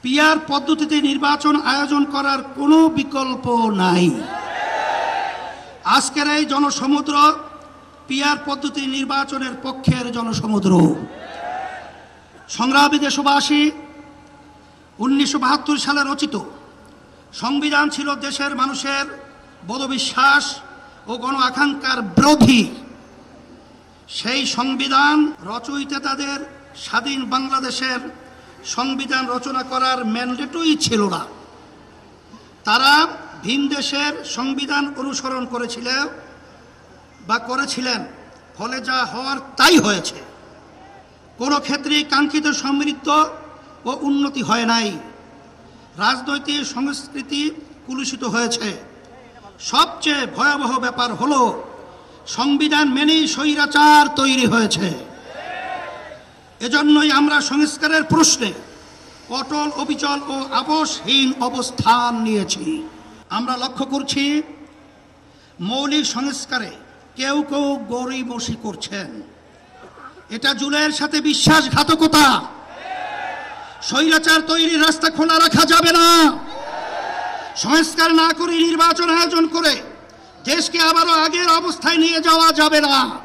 PR পদ্ধতিতে নির্বাচন আয়োজন করার কোনো বিকল্প নাই। আজকের এই জনসমুদ্র পিআর পদ্ধতি নির্বাচনের পক্ষের জনসমুদ্র। সংগ্রামী দেশবাসী, 1972 সালে রচিত সংবিধান ছিল দেশের মানুষের বোধবিশ্বাস ও গণ আকাঙ্ক্ষার বিরোধী। সেই সংবিধান রচয়িতা তাদের স্বাধীন বাংলাদেশের সংবিধান রচনা করার ম্যান্ডেটই ছিল না। তারা ভিন দেশের সংবিধান অনুসরণ করেছিলেন, ফলে যা হওয়ার তাই হয়েছে। কোনো ক্ষেত্রেই কাঙ্ক্ষিত সমৃদ্ধি ও উন্নতি হয় নাই। রাজনৈতিক সংস্কৃতি কলুষিত হয়েছে। সবচেয়ে ভয়াবহ ব্যাপার হলো সংবিধান মেনেই স্বৈরাচার তৈরি হয়েছে। এজন্যই আমরা সংস্কারের প্রশ্নে অটল, অবিচল ও আপোষহীন অবস্থান নিয়েছি। আমরা লক্ষ্য করছি মৌলিক সংস্কারে কেউ কেউ গড়িমসি করছেন। এটা জুলাইয়ের সাথে বিশ্বাসঘাতকতা। স্বৈরাচার তৈরির রাস্তা খোলা রাখা যাবে না। সংস্কার না করে নির্বাচন আয়োজন করে দেশকে আবারও আগের অবস্থায় নিয়ে যাওয়া যাবে না।